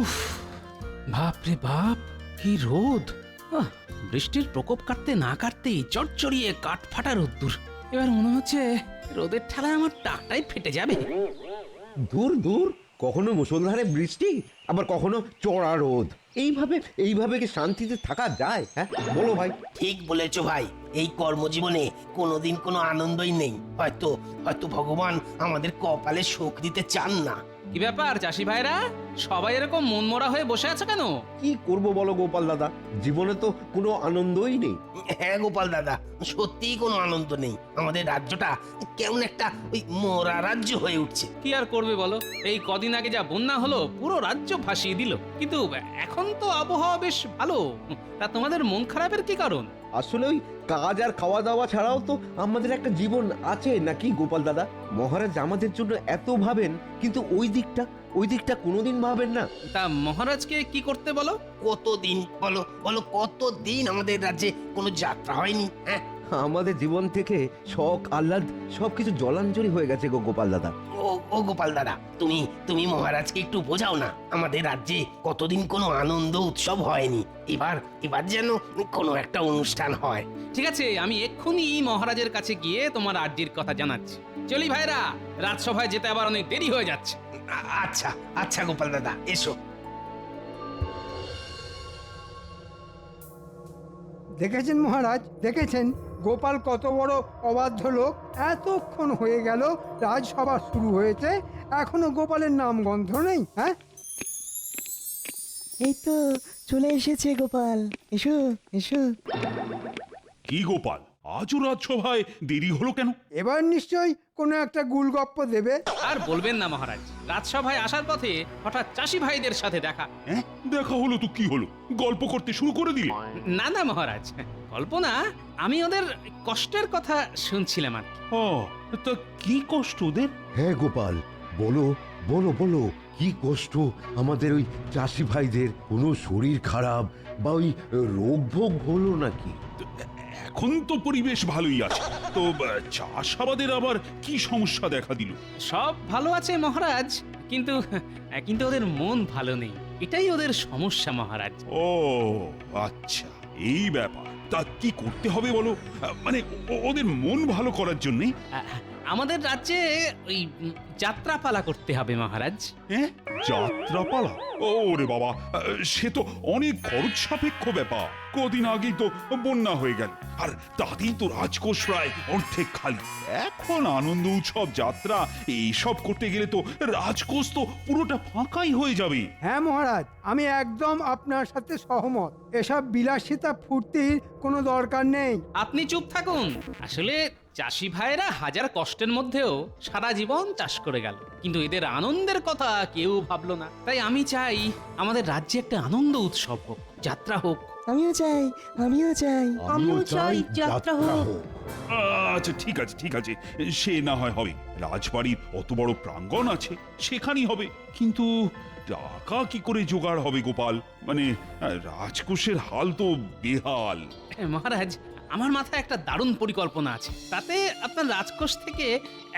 উফ, বাপ রে বাপ, কি রোদ! বৃষ্টির প্রকোপ কাটতে না কাটতেই চড়চড়িয়ে কাঠ ফাটা রোদ্দুর। এবার মনে হচ্ছে রোদের ঠেলায় আমার টাকটাই ফেটে যাবে। দূর দূর, কখনো মুষলধারে বৃষ্টি, আবার কখনো চড়া রোদ। এইভাবে এইভাবে কি শান্তিতে থাকা যায়? হ্যাঁ বলো ভাই। ঠিক বলেছো ভাই, এই কর্মজীবনে কোনোদিন কোনো আনন্দই নেই। হয়তো হয়তো ভগবান আমাদের কপালে সুখ দিতে চান না। কি ব্যাপার চাষি ভাইরা, সবাই এরকম মনমরা হয়ে বসে আছে কেন? কি করব বলো গোপাল দাদা, জীবনে তো কোনো আনন্দই নেই। হ্যাঁ গোপাল দাদা, সত্যিই কোনো আনন্দ নেই। আমাদের রাজ্যটা কেমন একটা ওই মরা রাজ্য হয়ে উঠছে। কি আর করবে বলো, এই কদিন আগে যা বন্যা হলো পুরো রাজ্য ভাসিয়ে দিল। কিন্তু এখন তো আবহাওয়া বেশ ভালো। তা তোমাদের মন খারাপের কি কারণ? আসলে ওই কাজ আর খাওয়া দাওয়া ছাড়াও তো আমাদের একটা জীবন আছে নাকি গোপাল দাদা? মহারাজ আমাদের জন্য এত ভাবেন, কিন্তু ওই দিকটা কোনোদিন ভাবেন না। তা মহারাজকে কি করতে বলো? কতদিন বলো বলো, কতদিন আমাদের রাজ্যে কোনো যাত্রা হয়নি? হ্যাঁ, আমাদের জীবন থেকে শখ আহ্লাদ সবকিছু জলাঞ্জলি হয়ে গেছে গো গোপাল দাদা। ও গোপাল দাদা, তুমি তুমি মহারাজকে একটু বোঝাও না। আমাদের রাজ্যে কতদিন কোনো আনন্দ উৎসব হয়নি। এবার যেন কোনো একটা অনুষ্ঠান হয়। ঠিক আছে, আমি এক্ষুনি মহারাজের কাছে গিয়ে তোমার আর্জির কথা জানাচ্ছি। চলি ভাইরা, রাজসভায় যেতে আবার অনেক দেরি হয়ে যাচ্ছে। আচ্ছা আচ্ছা গোপাল দাদা, এসো। দেখেছেন মহারাজ, দেখেছেন গোপাল কত বড় অবাধ্য লোক। এতক্ষণ হয়ে গেল রাজসভা শুরু হয়েছে, এখনো গোপালের নাম গন্ধ নেই। হ্যাঁ, এই তো চলে এসেছে গোপাল, এসো এসো। কি গোপাল, আজও রাজসভায় দেরি হলো কেন? এবার নিশ্চয়ই কোনো একটা গুলগপ্প দেবে। আর বলবেন না মহারাজ, রাজসভায় আসার পথে হঠাৎ চাষি ভাইদের সাথে দেখা। হ্যাঁ, দেখা হলো তো কি হলো? গল্প করতে শুরু করে দিলে? না না মহারাজ, কল্পনা, আমি ওদের কষ্টের কথা শুনছিলাম আর কি। ও, তা কি কষ্ট ওদের? হ্যাঁ গোপাল, বলো বলো বলো, কি কষ্ট আমাদের ওই চাষি ভাইদের? কোনো শরীর খারাপ বা ওই রোগ ভোগ হলো নাকি? এখন তো পরিবেশ ভালোই আছে, তো চাষাবাদের আবার কি সমস্যা দেখা দিল? সব ভালো আছে মহারাজ, কিন্তু কিন্তু ওদের মন ভালো নেই, এটাই ওদের সমস্যা মহারাজ। ও আচ্ছা, এই ব্যাপার। তা কি করতে হবে বলো? মানে ওদের মন ভালো করার জন্যে? আমাদের রাজ্যে ওই যাত্রাপালা করতে হবে মহারাজ। হ্যাঁ, যাত্রাপালা? ওরে বাবা, সে তো অনেক খরচ সাপেক্ষ ব্যাপার। কদিন আগেই তো বন্যা হয়ে গেল, আর তাতেই তো রাজকোষ প্রায় অর্ধেক খালি। এখন আনন্দ উৎসব, যাত্রা এইসব করতে গেলে তো রাজকোষ তো পুরোটা ফাঁকাই হয়ে যাবে। হ্যাঁ মহারাজ, আমি একদম আপনার সাথে সহমত। এসব বিলাসিতা ফুর্তির কোনো দরকার নেই। আপনি চুপ থাকুন। আসলে চাষি ভাইরা হাজার কষ্টের মধ্যেও সারা জীবন চাষ করে গেল, কিন্তু এদের আনন্দের কথা কেউ ভাবলো না। তাই আমি চাই আমাদের রাজ্যে একটা আনন্দ উৎসব হোক, যাত্রা হোক। আমিও চাই, আমিও চাই। আমিও চাই যাত্রা হোক। আচ্ছা ঠিক আছে ঠিক আছে, সে না হয় হবে। রাজবাড়ির অত বড় প্রাঙ্গণ আছে, সেখানেই হবে। কিন্তু টাকা কি করে জোগাড় হবে গোপাল? মানে রাজকোষের হাল তো বেহাল। মহারাজ, আমার মাথায় একটা দারুণ পরিকল্পনা আছে। তাতে আপনার রাজকোষ থেকে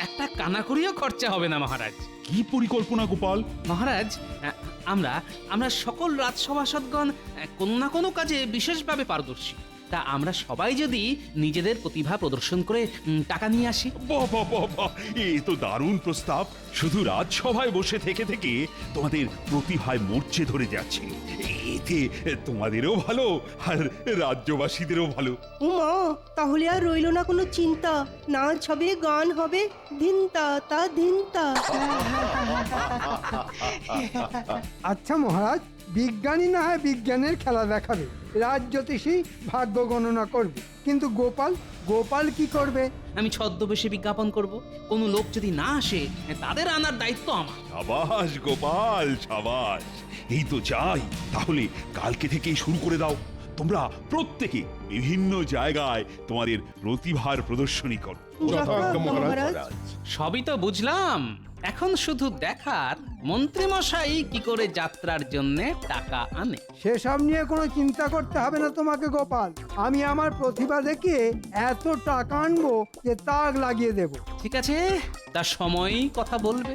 একটা কানাকড়িও খরচা হবে না মহারাজ। কি পরিকল্পনা গোপাল? মহারাজ, আমরা আমরা সকল রাজসভাসদগণ কোনো না কোনো কাজে বিশেষভাবে পারদর্শী। তা আমরা সবাই যদি নিজেদের প্রতিভা প্রদর্শন করে টাকা নিয়ে আসি। বাবা বাবা, এ তো দারুণ প্রস্তাব। শুধু রাজসভায় বসে থেকে থেকে তোমাদের প্রতিভায় মরচে ধরে যাচ্ছে। এতে তোমাদেরও ভালো, আর রাজ্যবাসীদেরও ভালো। উমা, তাহলে আর রইল না কোনো চিন্তা। নাচ হবে, গান হবে, ধিনতা তা ধিনতা। আচ্ছা মহারাজ, বিজ্ঞানী না হয় বিজ্ঞানের খেলা দেখাবে, রাজজ্যোতিষী ভাগ্য গণনা করবে, কিন্তু গোপাল কি করবে? আমি ছদ্মবেশে বিজ্ঞাপন করব। কোনো লোক যদি না আসে, তাদের আনার দায়িত্ব আমার। সাবাস গোপাল, সাবাস। এই তো চাই। তাহলে কালকে থেকেই শুরু করে দাও। তোমরা প্রত্যেকে বিভিন্ন জায়গায় তোমাদের প্রতিভার প্রদর্শনী করো। যথাজ্ঞা মহারাজ। সবই তো বুঝলাম, এখন শুধু দেখার মন্ত্রীমশাই কি করে যাত্রার জন্য টাকা আনে। সেসব নিয়ে কোনো চিন্তা করতে হবে না তোমাকে গোপাল। আমি আমার প্রতিভা দেখিয়ে এত টাকা আনবো যে তাক লাগিয়ে দেব। ঠিক আছে, তার সময়ই কথা বলবে।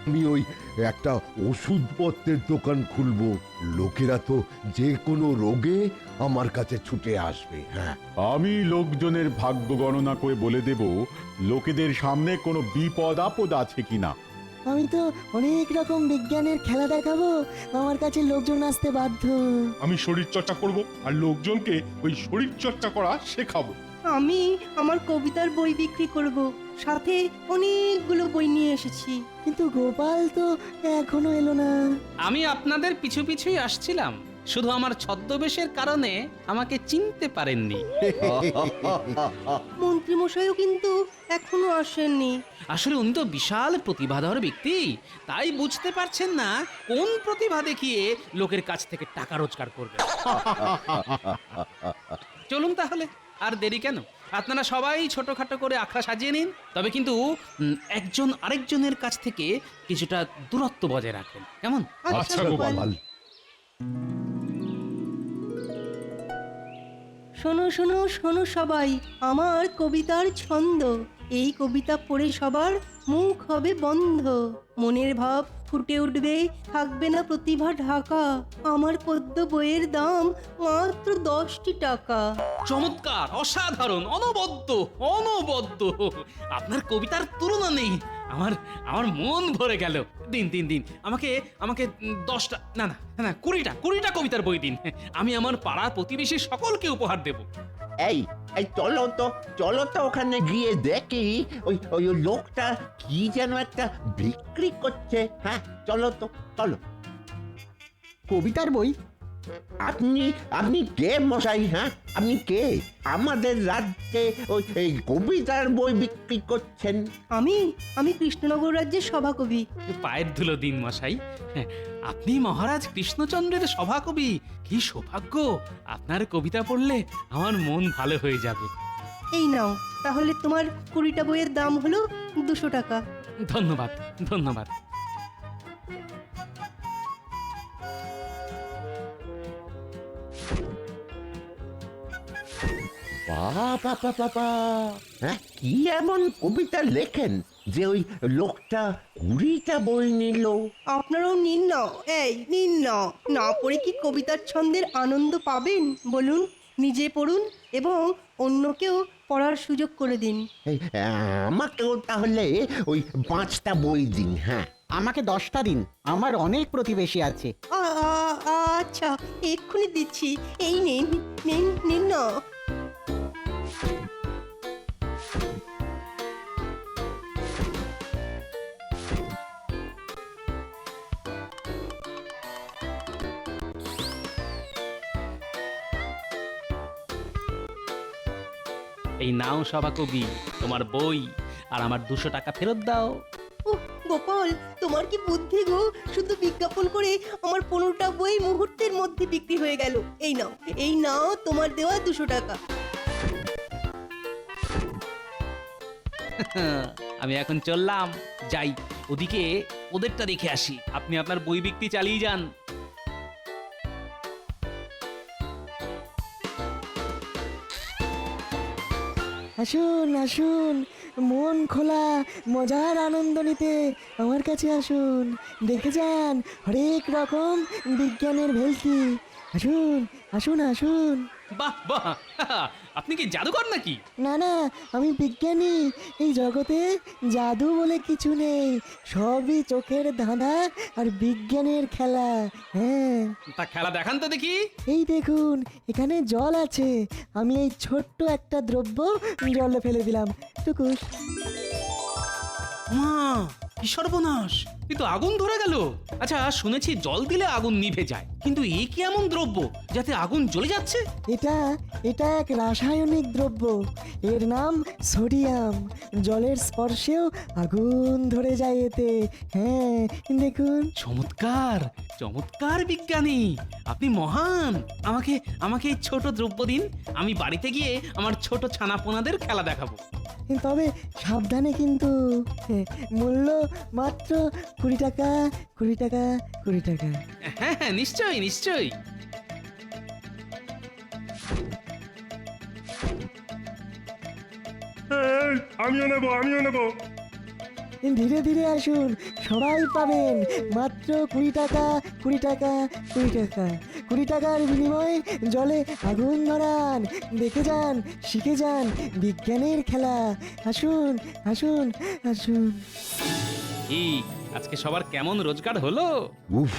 আমি ওই একটা ওষুধপত্রের দোকান খুলবো। লোকেরা তো যে কোনো রোগে আমার কাছে ছুটে আসবে। হ্যাঁ, আমি লোকজনের ভাগ্য গণনা করে বলে দেব লোকেদের সামনে কোনো বিপদ আপদ আছে কিনা। আমি তো অনেক রকম বিজ্ঞানের খেলা দেখাবো, আমার কাছে লোকজন আসতে বাধ্য। আমি শরীর চর্চা করব আর লোকজনকে ওই শরীর চর্চা করা শেখাবো। আমি আমার কবিতার বই বিক্রি করব, সাথে অনেকগুলো বই নিয়ে এসেছি। কিন্তু গোপাল তো এখনো এলো না। আমি আপনাদের পিছু পিছুই আসছিলাম, শুধু আমার ছদ্মবেশের কারণে আমাকে চিনতে পারেননি। মন্ত্রী মশাইও কিন্তু এখনো আসেননি। আসলে উনি তো বিশাল প্রতিভাধর ব্যক্তি, তাই বুঝতে পারছেন না কোন প্রতিভা দেখিয়ে লোকের কাছ থেকে টাকা রোজগার করবে। চলুন তাহলে, আর দেরি কেন? আপনারা সবাই ছোটখাটো করে আখড়া সাজিয়ে নিন, তবে কিন্তু একজন আরেকজনের কাছ থেকে কিছুটা দূরত্ব বজায় রাখবেন, কেমন? আচ্ছা গোপাল। শোনো শোনো শোনো সবাই, আমার কবিতার ছন্দ। এই কবিতা পড়ে সবার মুখ হবে বন্ধ, মনের ভাব ফুটে উঠবে, থাকবে না প্রতিভা ঢাকা। আমার পদ্য বইয়ের দাম মাত্র 10টি টাকা। চমৎকার, অসাধারণ, অনবদ্য, অনবদ্য। আপনার কবিতার তুলনা নেই। আমার আমার মন ভরে গেল। দিন দিন দিন, আমাকে আমাকে 10টা না না না 20টা কবিতার বই দিন। আমি আমার পাড়া প্রতিবেশী সকলকে উপহার দেব। এই এই চলো তো ওখানে গিয়ে দেখি ওই ওই লোকটা কি যেন একটা বিক্রি করছে। হ্যাঁ, চলো। কবিতার বই? আপনি আপনি কে মশাই? হ্যাঁ, আপনি কে? আমাদের রাজ্যে ওই এই কবিতার বই বিক্রি করছেন? আমি কৃষ্ণনগর রাজ্যের সভাকবি। পায়ের ধুলো দিন মশাই। আপনি মহারাজ কৃষ্ণচন্দ্রের সভাকবি। কি সৌভাগ্য! আপনার কবিতা পড়লে আমার মন ভালো হয়ে যাবে। এই নাও, তাহলে তোমার 20টা বইয়ের দাম হলো 200 টাকা। ধন্যবাদ, ধন্যবাদ। বাবা, হ্যাঁ, কি এমন কবিতা লেখেন যে ওই লোকটা 20টা বই নিল? আপনারাও নিন না, নিন না। না পড়ে কি কবিতার ছন্দের আনন্দ পাবেন বলুন? নিজে পড়ুন এবং অন্যকেও পড়ার সুযোগ করে দিন। এই, আমাকেও তাহলে ওই 5টা বই দিন। হ্যাঁ, আমাকে 10টা দিন, আমার অনেক প্রতিবেশী আছে। আচ্ছা, এক্ষুনি দিচ্ছি। এই নিন নিন নিন না। এই নাও সভাকবি, তোমার বই, আর আমার 200 টাকা ফেরত দাও। উহ, গোপাল, তোমার কি বুদ্ধি গো! শুধু বিজ্ঞাপন করে আমার 15টা বই মুহূর্তের মধ্যে বিক্রি হয়ে গেল। এই নাও তোমার দেওয়া 200 টাকা। আমি এখন চললাম, যাই ওদিকে ওদেরটা দেখে আসি। আপনি আপনার বই বিক্রি চালিয়ে যান। আসুন আসুন, মন খোলা মজার আনন্দ নিতে আমার কাছে আসুন। দেখে যান হরেক রকম বিজ্ঞানের ভেলকি। আসুন আসুন আসুন। বাহ বাহ, আপনি কি জাদুকর নাকি? না না, আমি বিজ্ঞানী। এই জগতে জাদু বলে কিছু নেই, সবই চোখের ধাঁধা আর বিজ্ঞানের খেলা। হ্যাঁ, তা খেলা দেখান তো দেখি। এই দেখুন, এখানে জল আছে, আমি এই ছোট্ট একটা দ্রব্য জলে ফেলে দিলাম, টুকুস। মা, কি সর্বনাশ! এ তো আগুন ধরে গেল। আচ্ছা, শুনেছি জল দিলে আগুন নিভে যায়, কিন্তু এ কি এমন দ্রব্য যাতে আগুন জ্বলে যাচ্ছে? এটা এটা এক রাসায়নিক দ্রব্য, এর নাম সোডিয়াম। জলের স্পর্শেও আগুন ধরে যায় এতে। হ্যাঁ, দেখুন। চমৎকার, চমৎকার বিজ্ঞানী, আপনি মহান। আমাকে আমাকে এই ছোট দ্রব্য দিন, আমি বাড়িতে গিয়ে আমার ছোট ছানাপোনাদের খেলা দেখাবো। তবে সাবধানে কিন্তু। মূল্য মাত্র 20 টাকা, 20 টাকা, 20 টাকা। হ্যাঁ হ্যাঁ, নিশ্চয়ই নিশ্চয়ই। আমিও নেবো। ধীরে ধীরে আসুন, সবাই পাবেন মাত্র 20 টাকা, 20 টাকা, 20 টাকা। 20 টাকার বিনিময়ে জলে আগুন ধরান, দেখে যান, শিখে যান বিজ্ঞানের খেলা। আসুন আসুন আসুন। কি আজকে সবার কেমন রোজগার হলো? উফ,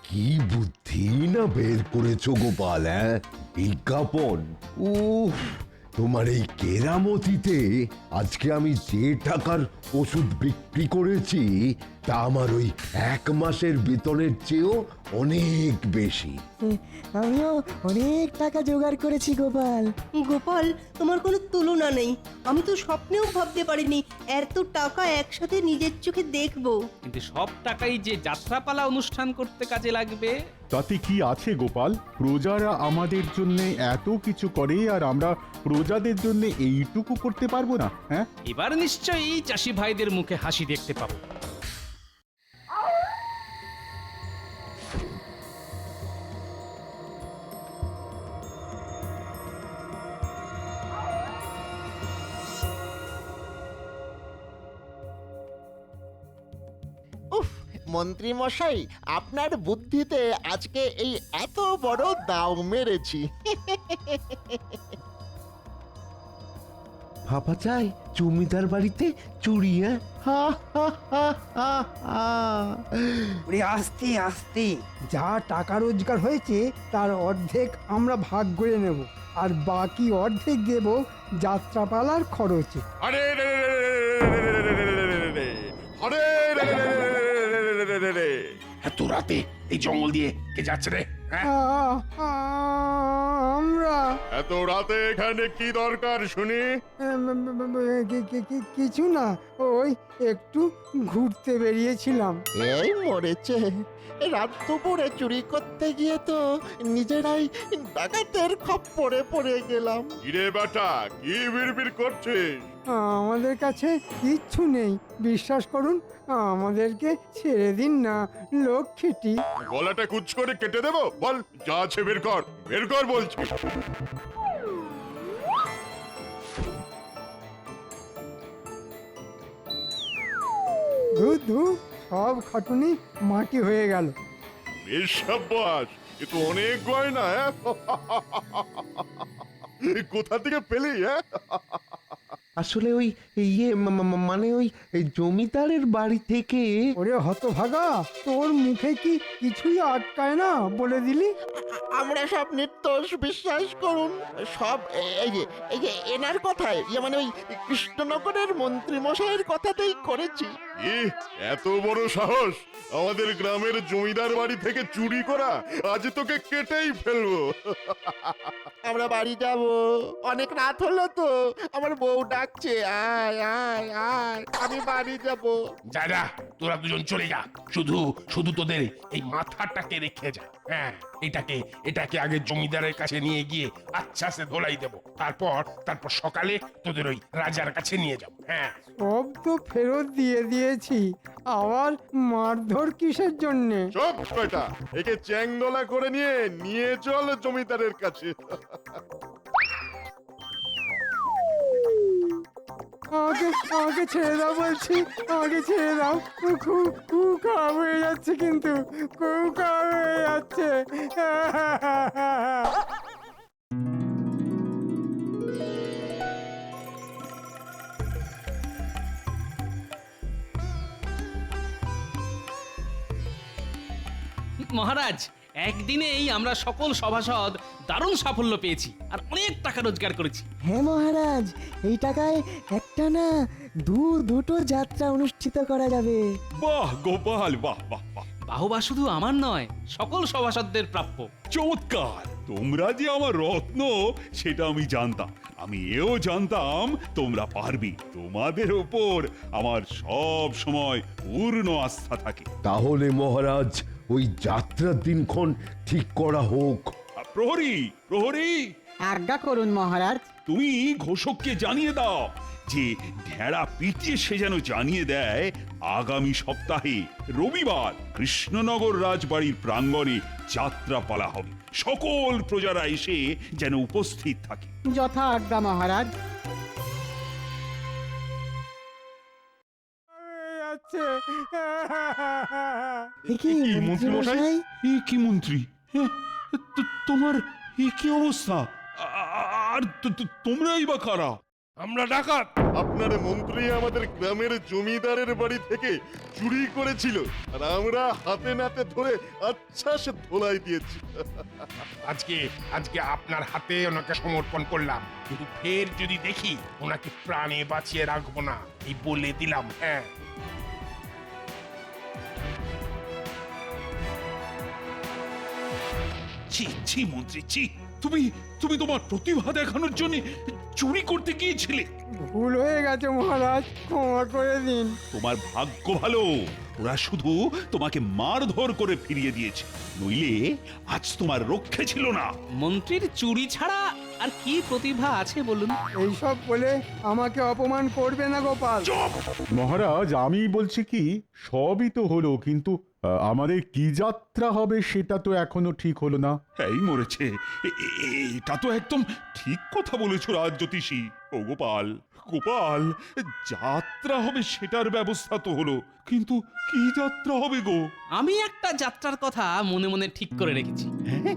কি বুদ্ধি না বের করেছো গোপাল, হ্যাঁ? বিজ্ঞাপন, উফ, তোমার এই কেরামতিতে আজকে আমি যে টাকার ওষুধ বিক্রি করেছি তা আমার ওই 1 মাসের বেতনের চেয়েও অনেক বেশি। আমিও অনেক টাকা জোগাড় করেছি গোপাল। গোপাল, তোমার কোনো তুলনা নেই। আমি তো স্বপ্নেও ভাবতে পারিনি এত টাকা একসাথে নিজের চোখে দেখবো। কিন্তু সব টাকাই যে যাত্রাপালা অনুষ্ঠান করতে কাজে লাগবে। তাতে কি আছে গোপাল? প্রজারা আমাদের জন্য এত কিছু করে আর আমরা প্রজাদের জন্য এইটুকু করতে পারবো না? হ্যাঁ, এবার নিশ্চয়ই চাষি ভাইদের মুখে হাসি দেখতে পাবো। উফ, মন্ত্রী মশাই, আপনার বুদ্ধিতে আজকে এই এত বড় দাও মেরেছি। ভাবা যায় জমিদার বাড়িতে চুরি, হ্যাঁ? হা, হা, হা, হা, হা। ওরে আস্তে আস্তে, যা টাকা রোজগার হয়েছে তার অর্ধেক আমরা ভাগ করে নেব, আর বাকি অর্ধেক দেব যাত্রাপালার খরচে। আরে রে রে রে রে রে রে রে রে। আরে রে রে রে রে রে রে রে রে। এত রাতে এই জঙ্গল দিয়ে কে যাচ্ছে রে? হ্যাঁ? আমরা এত রাতে এখানে কি দরকার শুনি? কিছু না, ওই একটু ঘুরতে বেরিয়েছিলাম। এই মরেছে, রাত দুপুরে চুরি করতে গিয়ে তো নিজেরাই ডাকাতের খপ্পরে পড়ে গেলাম। কিরে বেটা, কি বিড়বিড় করছিস? আমাদের কাছে কিচ্ছু নেই, বিশ্বাস করুন, আমাদেরকে ছেড়ে দিন না, লোক খেটি। গলাটা কুচ করে কেটে দেবো? বল, যা আছে বের কর, বের কর বলছি। ধু সব খাটুনি মাটি হয়ে গেল। বেশ সাব্বাস, এ তো অনেক গয়না, হ্যাঁ? কোথা থেকে পেলি, হ্যাঁ? আসলে ওই মানে ওই এই জমিদারের বাড়ি থেকে। ওরে হতভাগা, তোর মুখে কি কিছুই আটকায় না বলে দিলি? আমরা সব নির্দোষ, বিশ্বাস করুন। সব এই যে এনার কথায়, মানে ওই কৃষ্ণনগরের মন্ত্রী মশাইয়ের কথাতেই করেছি। এত বড় সাহস আমাদের গ্রামের জমিদার বাড়ি থেকে চুরি করা! আজ তোকে কেটেই ফেলবো। আমরা বাড়ি যাব, অনেক রাত হলো তো, আমার বউ ডাকছে, আয় আয় আয়, আমি বাড়ি যাব। যা যা, তোরা দুজন চলে যা। শুধু শুধু তোদের এই মাথাটাকে রেখে যা। হ্যাঁ, এটাকে আগে জমিদারের কাছে নিয়ে গিয়ে আচ্ছা সে ধোলাই দেবো। তারপর সকালে তোদের ওই রাজার কাছে নিয়ে যাবো। হ্যাঁ, সব তো ফেরত দিয়ে দিয়েছি, আবার মারধর কিসের জন্যে? চুপ বেটা, একে চ্যাংদোলা করে নিয়ে চল জমিদারের কাছে। আমাকে ছেড়ে দাও বলছি, আমাকে ছেড়ে দাও। খুব খারাপ হয়ে যাচ্ছে, কিন্তু খুব খারাপ হয়ে যাচ্ছে। মহারাজ, একদিনেই আমরা সকল সভাসদ দারুণ সাফল্য পেয়েছি আর অনেক টাকা রোজগার করেছি। হ্যাঁ মহারাজ, এই টাকায় একটা না দুটো যাত্রা অনুষ্ঠিত করা যাবে। বাহ গোপাল, বাহ বাহ বাহ, বাহবা শুধু আমার নয়, সকল সভাসদদের প্রাপ্য। চমৎকার! তোমরা যে আমার রত্ন সেটা আমি জানতাম। আমি এও জানতাম তোমরা পারবে। তোমাদের ওপর আমার সব সময় পূর্ণ আস্থা থাকে। তাহলে মহারাজ, ওই যাত্রার দিনক্ষণ ঠিক করা হোক। প্রহরী, প্রহরী, আজ্ঞা করুন মহারাজ। তুমি ঘোষককে জানিয়ে দাও যে ঢেড়া পিটিয়ে সে যেন জানিয়ে দেয় আগামী সপ্তাহে রবিবার কৃষ্ণনগর রাজবাড়ির প্রাঙ্গণে যাত্রাপালা হবে। সকল প্রজারা এসে যেন উপস্থিত থাকে। যথা আজ্ঞা মহারাজ। যাচ্ছে। এ কি মন্ত্রী মশাই? এ কি মন্ত্রী? হ্যাঁ, তোমার এ কি অবস্থা? আর তোমরাই বা কারা? আমরা ডাকাত। আপনার মন্ত্রী আমাদের গ্রামের জমিদারের বাড়ি থেকে চুরি করেছিল আর আমরা হাতে নাতে ধরে আচ্ছা সে ধোলাই দিয়েছি। আজকে আজকে আপনার হাতে ওনাকে সমর্পণ করলাম, কিন্তু ফের যদি দেখি ওনাকে প্রাণে বাঁচিয়ে রাখবো না, এই বলে দিলাম। হ্যাঁ, ছি ছি মন্ত্রী, ছি! তুমি তুমি তোমার প্রতিভা দেখানোর জন্য চুরি করতে গিয়েছিলে। ভুল হয়ে গেছে মহারাজ, ক্ষমা করে দিন। তোমার ভাগ্য ভালো, ওরা শুধু তোমাকে মারধর করে ফিরিয়ে দিয়েছে, নইলে আজ তোমার রক্ষে ছিল না। মন্ত্রীর চুরি ছাড়া আর কি প্রতিভা আছে বলুন? এইসব বলে আমাকে অপমান করবে না গোপাল। মহারাজ, আমি বলছি কি, সবই তো হলো, কিন্তু আমাদের কি যাত্রা হবে সেটা তো এখনো ঠিক হলো না। এই মরেছে, এটা তো একদম ঠিক কথা বলেছো রাজ জ্যোতিষী। ও গোপাল, গোপাল, যাত্রা হবে সেটার ব্যবস্থা তো হলো, কিন্তু কি যাত্রা হবে গো? আমি একটা যাত্রার কথা মনে মনে ঠিক করে রেখেছি। হ্যাঁ,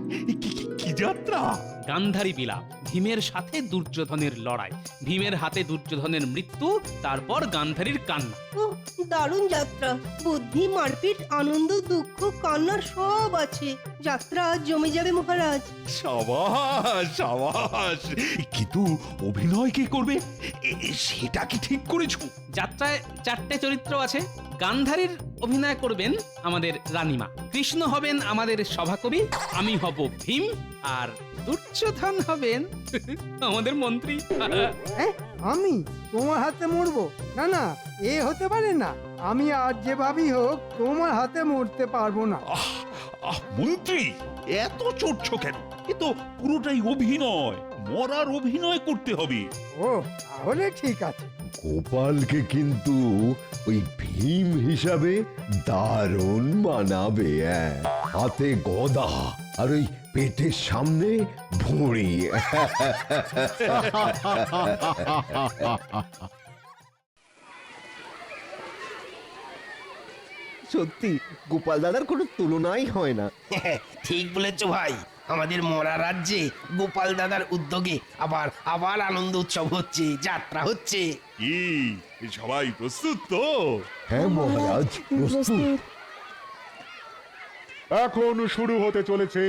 কি যাত্রা? গান্ধারী বিলাপ, ভীমের সাথে দুর্যোধনের লড়াই, ভীমের হাতে দুর্যোধনের মৃত্যু, তারপর গান্ধারীর কান্না। ও দারুণ যাত্রা, বুদ্ধি, মারপিট, আনন্দ, দুঃখ, কান্না সব আছে। যাত্রা জমে যাবে মহারাজ। সাবাস সাবাস, কিন্তু অভিনয় কে করবে সেটা কি ঠিক করেছো? যাত্রায় 4টে চরিত্র আছে। গান্ধারীর অভিনয় করবেন আমাদের রানীমা, কৃষ্ণ হবেন আমাদের সভাকবি, আমি হব ভীম, আর দুর্যোধন হবেন আমাদের মন্ত্রী। হ্যাঁ, আমি তোমার হাতে মরবো? না না, এ হতে পারে না। আমি আর যেভাবেই হোক তোমার হাতে মরতে পারবো না। মন্ত্রী, এত চড়ছো কেন? এ তো পুরোটাই অভিনয়, মরার অভিনয় করতে হবে। ও তাহলে ঠিক আছে। গোপালকে কিন্তু ওই ভীম হিসাবে দারুণ মানাবে। হাতে গদা আর ওই পেটের সামনে ভুঁড়ি। সত্যি গোপাল দাদার কোনো তুলনাই হয় না। ঠিক বলেছো ভাই, আমাদের মরা রাজ্যে গোপাল দাদার উদ্যোগে আবার আবার আনন্দ উৎসব হচ্ছে, যাত্রা হচ্ছে। কি সবাই প্রস্তুত তো? হ্যাঁ মহারাজ, প্রস্তুত। এখন শুরু হতে চলেছে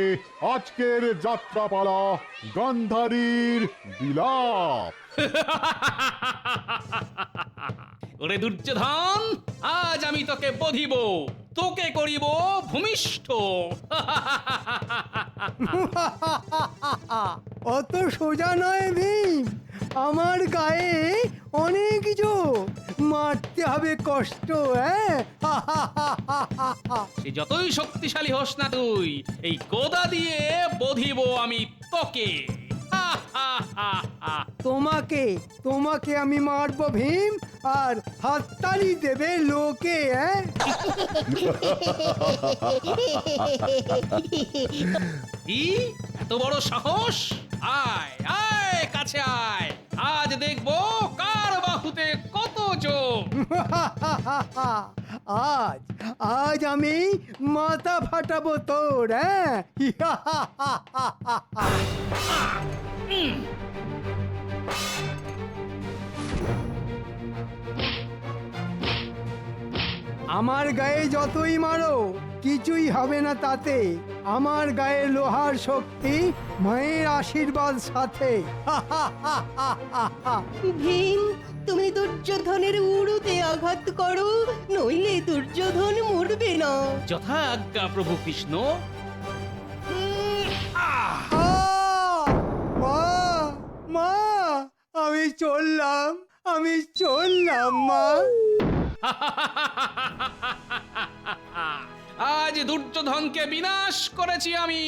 আজকের যাত্রাপালা, গান্ধারীর বিলাপ। ওরে দুর্যোধন, আজ আমি তোকে বধিব, তোকে করিব ভূমিষ্ঠ। অত সোজা নয় ভীম, আমার গায়ে অনেক জোর, মারতে হবে কষ্ট। সে যতই শক্তিশালী হোস না তুই, এই গোদা দিয়ে বধিব আমি তোকে। তোমাকে তোমাকে আমি মারবো ভীম, আর হাততালি দেবে লোকে। কি এত বড় সাহস? আয় আয় কাছে আয়, আজ দেখবো কার বাহুতে কত জোর। আজ আজ আমি মাথা ফাটাবো তোর। আমার গায়ে যতই মারো কিছুই হবে না তাতে। আমার গায়ে লোহার শক্তি, মায়ের আশীর্বাদ সাথে। ভীম, তুমি দুর্যোধনের উড়ুতে আঘাত করো, নইলে দুর্যোধন মরবে না। যথা আজ্ঞা প্রভু কৃষ্ণ। মা মা, আমি চললাম, আমি চললাম মা। আজ দুর্যোধনকে বিনাশ করেছি আমি,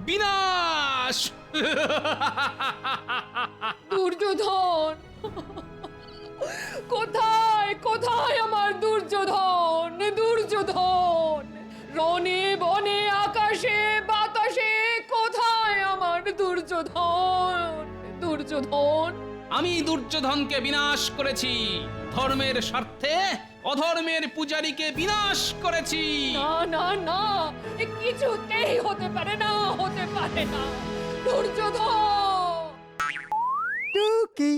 বিনাশ। দুর্যোধন কোথায়, কোথায় আমার দুর্যোধন? দুর্যোধন রণে বনে আকাশে বাতাসে, কোথায় আমার দুর্যোধন? দুর্যোধন, আমি দুর্যোধনকে বিনাশ করেছি, ধর্মের স্বার্থে অধর্মের পূজারীকে বিনাশ করেছি। না না না, এ কিছুতেই হতে পারে না, হতে পারে না। দুর্যোধন! টুকি,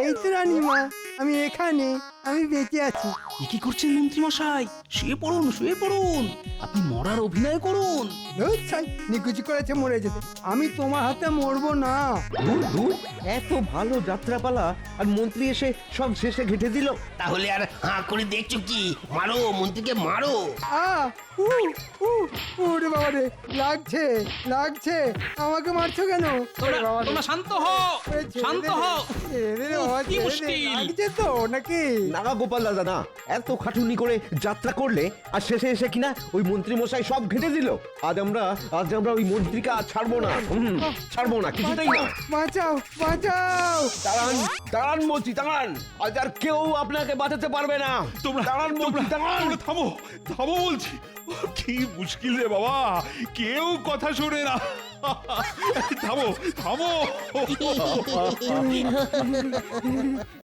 এই তো রানীমা, আমি এখানে, আমি বেঁচে আছি। এ কি করছেন মন্ত্রী মশাই? শুয়ে পড়ুন, শুয়ে পড়ুন। আপনি মরার অভিনয় করুন। নিকুচি করেছে মরে যেতে, আমি তোমার হাতে মরবো না। দূর দূর, এত ভালো যাত্রাপালা আর মন্ত্রী এসে সব শেষে ঘেটে দিল। তাহলে আর হাঁ করে দেখছো কি? মারো মন্ত্রীকে, মারো। ওরে বাবা রে, লাগছে লাগছে, আমাকে মারছো কেন? ওরে বাবা রে। তোমরা শান্ত হও, ওরে ছেড়ে শান্ত দে, হও। ছেড়ে দে রে বাবা, কি ছেড়ে দে। মুশকিল। লাগছে তো নাকি? না গোপাল দাদা না, এত খাটুনি করে যাত্রা করলে আর শেষে এসে কিনা ওই মন্ত্রী মশাই সব ঘেটে দিল। আজ আমরা ওই মন্ত্রীকে আর ছাড়বো না, ছাড়বো না, কিছুতেই না। বাঁচাও বাঁচাও! দাঁড়ান দাঁড়ান বলছি, দাঁড়ান, আজ আর কেউ আপনাকে বাঁচাতে পারবে না। তোমরা দাঁড়ান বলছি, দাঁড়ান। তোমরা থামো, থামো বলছি। কি মুশকিল রে বাবা, কেউ কথা শোনে না। থামো, থামো।